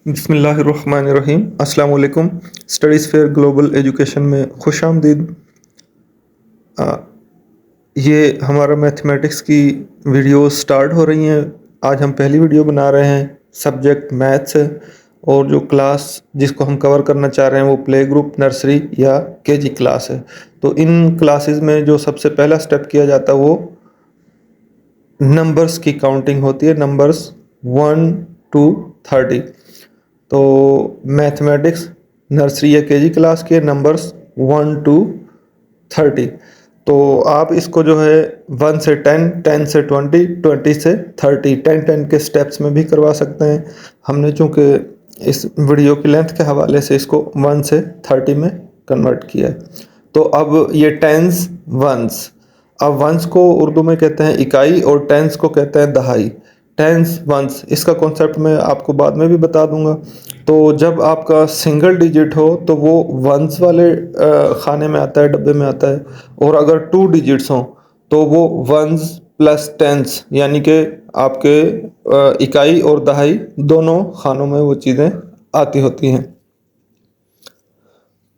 बिस्मिल्लाहिर्रहमानिर्रहीम। अस्सलाम वालेकुम। स्टडीज़ फेयर ग्लोबल एजुकेशन में खुश आमदीद। आ, ये हमारा मैथमेटिक्स की वीडियो स्टार्ट हो रही हैं। आज हम पहली वीडियो बना रहे हैं। सब्जेक्ट मैथ्स है और जो क्लास जिसको हम कवर करना चाह रहे हैं वो प्ले ग्रुप, नर्सरी या केजी क्लास है। तो इन क्लासेस में जो सबसे पहला स्टेप किया जाता है वो नंबर्स की काउंटिंग होती है। Numbers 1 to 30। तो मैथमेटिक्स नर्सरी या केजी क्लास के नंबर्स 1 to 30। तो आप इसको जो है 1 से 10, 10 से 20, 20 से 30, 10 के स्टेप्स में भी करवा सकते हैं। हमने चूँकि इस वीडियो की लेंथ के हवाले से इसको 1 से 30 में कन्वर्ट किया है। तो अब ये टेंस वंस, अब वंस को उर्दू में कहते हैं इकाई और टेंस को कहते हैं दहाई। टेंस वंस इसका कॉन्सेप्ट मैं आपको बाद में भी बता दूंगा। तो जब आपका सिंगल डिजिट हो तो वो वंस वाले खाने में आता है, डब्बे में आता है। और अगर 2 डिजिट्स हों तो वो वंस प्लस टेंस यानी कि आपके इकाई और दहाई दोनों खानों में वो चीज़ें आती होती हैं।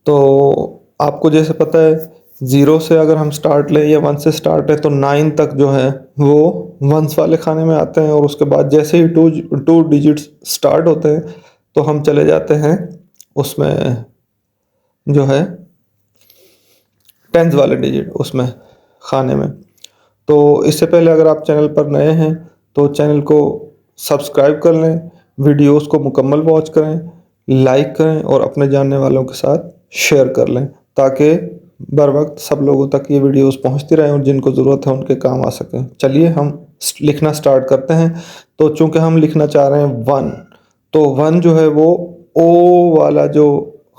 तो आपको जैसे पता है 0 से अगर हम स्टार्ट लें या 1 से स्टार्ट है तो 9 तक जो है वो वंस वाले खाने में आते हैं। और उसके बाद जैसे ही टू डिजिट्स स्टार्ट होते हैं तो हम चले जाते हैं उसमें जो है टेंस वाले डिजिट उसमें खाने में। तो इससे पहले अगर आप चैनल पर नए हैं तो चैनल को सब्सक्राइब कर लें, वीडियोस को मुकम्मल वॉच करें, लाइक करें और अपने जानने वालों के साथ शेयर कर लें ताकि बर वक्त सब लोगों तक ये वीडियोस पहुंचती रहें और जिनको ज़रूरत है उनके काम आ सकें। चलिए हम लिखना स्टार्ट करते हैं। तो चूंकि हम लिखना चाह रहे हैं 1, तो 1 जो है वो ओ वाला जो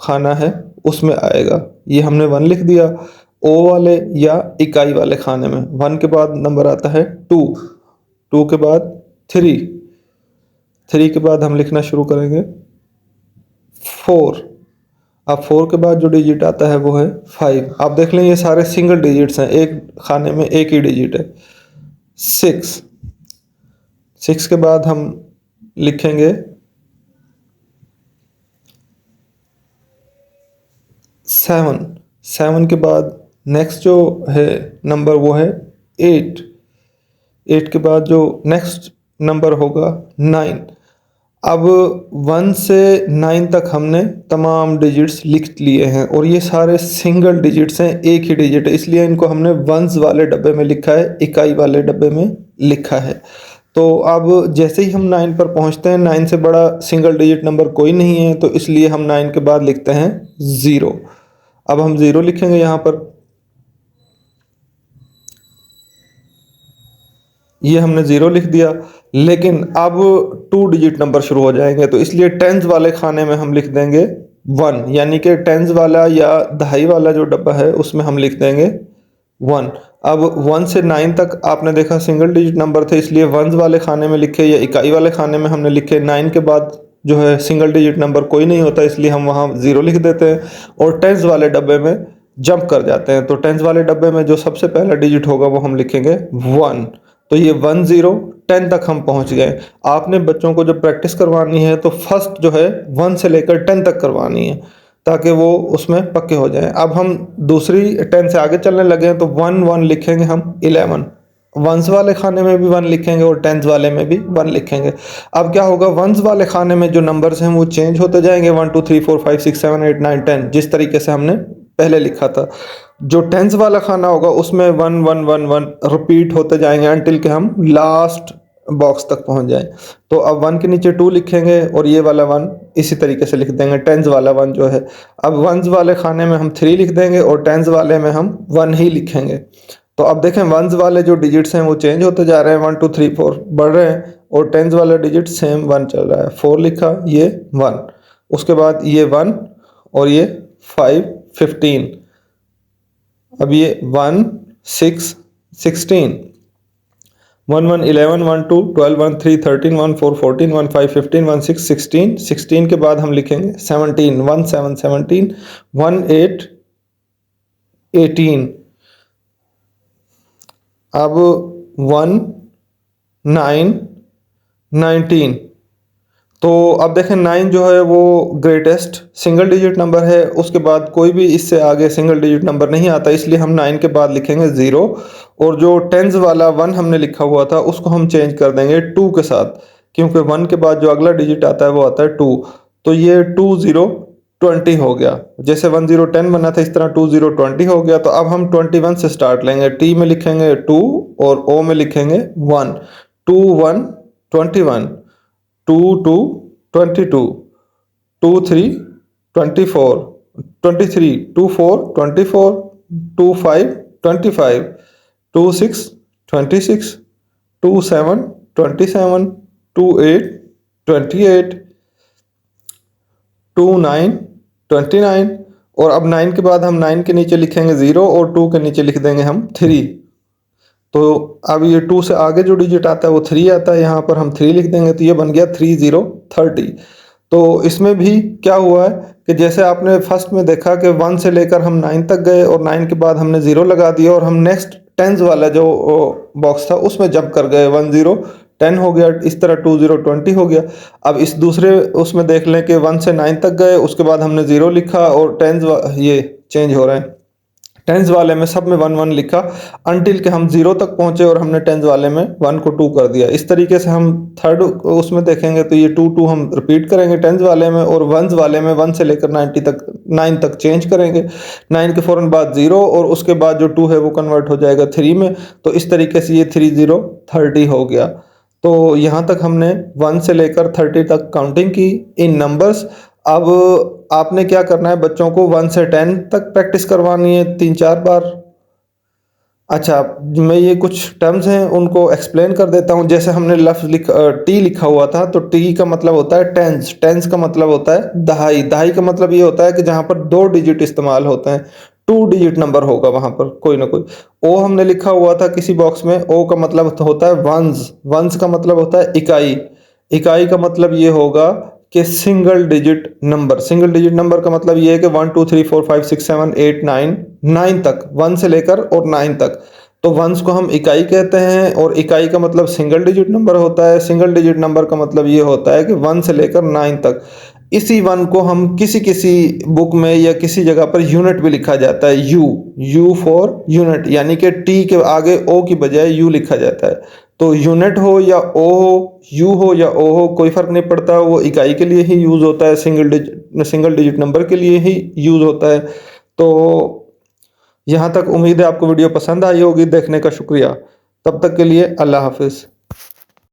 खाना है उसमें आएगा। ये हमने 1 लिख दिया ओ वाले या इकाई वाले खाने में। 1 के बाद नंबर आता है 2, 2 के बाद 3, 3 के बाद हम लिखना शुरू करेंगे 4। अब 4 के बाद जो डिजिट आता है वो है 5। आप देख लें ये सारे सिंगल डिजिट्स हैं, एक खाने में एक ही डिजिट है। 6, 6 के बाद हम लिखेंगे 7, 7 के बाद नेक्स्ट जो है नंबर वो है 8, 8 के बाद जो नेक्स्ट नंबर होगा 9। अब 1 से 9 तक हमने तमाम डिजिट्स लिख लिए हैं और ये सारे सिंगल डिजिट्स हैं, एक ही डिजिट है, इसलिए इनको हमने वंस वाले डब्बे में लिखा है, इकाई वाले डब्बे में लिखा है। तो अब जैसे ही हम 9 पर पहुंचते हैं, 9 से बड़ा सिंगल डिजिट नंबर कोई नहीं है तो इसलिए हम 9 के बाद लिखते हैं 0। अब हम 0 लिखेंगे यहाँ पर। ये हमने 0 लिख दिया, लेकिन अब 2 डिजिट नंबर शुरू हो जाएंगे तो इसलिए टेंस वाले खाने में हम लिख देंगे 1, यानी कि टेंस वाला या दहाई वाला जो डब्बा है उसमें हम लिख देंगे 1। अब 1 से 9 तक आपने देखा सिंगल डिजिट नंबर थे इसलिए वंस वाले खाने में लिखे या इकाई वाले खाने में हमने लिखे। 9 के बाद जो है सिंगल डिजिट नंबर कोई नहीं होता इसलिए हम वहाँ 0 लिख देते हैं और टेंस वाले डब्बे में जंप कर जाते हैं। तो टेंस वाले डब्बे में जो सबसे पहला डिजिट होगा वो हम लिखेंगे 1। तो ये 10 तक हम पहुंच गए। आपने बच्चों को जब प्रैक्टिस करवानी है तो फर्स्ट जो है 1 से लेकर 10 तक करवानी है ताकि वो उसमें पक्के हो जाएं। अब हम दूसरी 10 से आगे चलने लगे हैं तो 1 1 लिखेंगे हम 11। वंस वाले खाने में भी 1 लिखेंगे और टेंस वाले में भी 1 लिखेंगे। अब क्या होगा, वंस वाले खाने में जो नंबर्स हैं वो चेंज होते जाएंगे 1 2 3 4 5 6 7 8 9 10 जिस तरीके से हमने पहले लिखा था। जो टेंस वाला खाना होगा उसमें 1 1 1 1 रिपीट होते जाएंगे अनटिल के हम लास्ट बॉक्स तक पहुंच जाएं। तो अब 1 के नीचे 2 लिखेंगे और ये वाला 1 इसी तरीके से लिख देंगे, टेंस वाला 1 जो है। अब वंस वाले खाने में हम 3 लिख देंगे और टेंस वाले में हम 1 ही लिखेंगे। तो अब देखें वंस वाले जो डिजिट्स हैं वो चेंज होते जा रहे हैं, 1 2 3 4 बढ़ रहे हैं और टेंस वाला डिजिट सेम 1 चल रहा है। 4 लिखा, ये 1, उसके बाद ये 1 और ये 5 15। अब ये 1 6 16, 1 1 11 1 2 12 1 3 13 1 4 14 1 5 15 1 6 16। 16 के बाद हम लिखेंगे 17, 1 7 17, 1 8 18। अब 1 9 19। तो तो अब देखें 9 जो है वो ग्रेटेस्ट सिंगल डिजिट नंबर है, उसके बाद कोई भी इससे आगे सिंगल डिजिट नंबर नहीं आता, इसलिए हम 9 के बाद लिखेंगे 0। और जो टेंस वाला 1 हमने लिखा हुआ था उसको हम चेंज कर देंगे 2 के साथ, क्योंकि 1 के बाद जो अगला डिजिट आता है वो आता है 2। तो ये 2 0 20 हो गया। जैसे 1 0 10 बना था, इस तरह 2 0 20 हो गया। तो अब हम 21 से स्टार्ट लेंगे। टी में लिखेंगे 2 और ओ में लिखेंगे 1। 2 1 21, 2 2 22, 2 3 24, 23 2 4 24, 2 5 25, 2 6 26, 2 7 27, 2 8 28, 2 9 29। और अब 9 के बाद हम 9 के नीचे लिखेंगे 0 और 2 के नीचे लिख देंगे हम 3। तो अब ये 2 से आगे जो डिजिट आता है वो 3 आता है, यहाँ पर हम 3 लिख देंगे। तो ये बन गया 3 0 30। तो इसमें भी क्या हुआ है कि जैसे आपने फर्स्ट में देखा कि 1 से लेकर हम 9 तक गए और 9 के बाद हमने 0 लगा दिया और हम नेक्स्ट टेंस वाला जो बॉक्स था उसमें जंप कर गए, 1 0 10 हो गया, इस तरह 2 0 20 हो गया। अब इस दूसरे उसमें देख लें कि 1 से 9 तक गए, उसके बाद हमने 0 लिखा और टेंस ये चेंज हो रहे हैं। टेंस वाले में सब में 1 1 लिखा अनटिल के हम 0 तक पहुंचे और हमने टेंस वाले में 1 को 2 कर दिया। इस तरीके से हम थर्ड उसमें देखेंगे तो ये 2 2 हम रिपीट करेंगे टेंस वाले में, और वंस वाले में 1 से लेकर 90 तक 9 तक चेंज करेंगे। 9 के फ़ौरन बाद 0 और उसके बाद जो 2 है वो कन्वर्ट हो जाएगा 3 में। तो इस तरीके से ये 3 0 30 हो गया। तो यहाँ तक हमने 1 से लेकर 30 तक काउंटिंग की इन नंबर्स। अब आपने क्या करना है, बच्चों को 1 से 10 तक प्रैक्टिस करवानी है 3-4 बार। अच्छा, मैं ये कुछ टर्म्स हैं उनको एक्सप्लेन कर देता हूँ। जैसे हमने लफ्ज़ टी लिखा हुआ था, तो टी का मतलब होता है टेंस। टेंस का मतलब होता है दहाई। दहाई का मतलब ये होता है कि जहाँ पर 2 डिजिट इस्तेमाल होते हैं, 2 डिजिट नंबर होगा वहाँ पर कोई ना कोई। ओ हमने लिखा हुआ था किसी बॉक्स में, ओ का मतलब होता है वंस। वंस का मतलब होता है इकाई। इकाई का मतलब ये होगा कि single digit number. Single digit number का मतलब ये है कि 1 2 3 4 5 6 7 8 9 9 तक, 1 से लेकर और 9 तक। तो वंस को हम इकाई कहते हैं और इकाई का मतलब सिंगल डिजिट नंबर होता है। सिंगल डिजिट नंबर का मतलब ये होता है कि 1 से लेकर 9 तक। इसी 1 को हम किसी किसी बुक में या किसी जगह पर यूनिट भी लिखा जाता है, यू फॉर यूनिट, यानी कि टी के आगे ओ की बजाय यू लिखा जाता है। तो यूनिट हो या ओ हो, यू हो या ओ हो, कोई फर्क नहीं पड़ता, वो इकाई के लिए ही यूज़ होता है, सिंगल डिजिट नंबर के लिए ही यूज़ होता है। तो यहाँ तक उम्मीद है आपको वीडियो पसंद आई होगी। देखने का शुक्रिया। तब तक के लिए अल्लाह हाफिज़।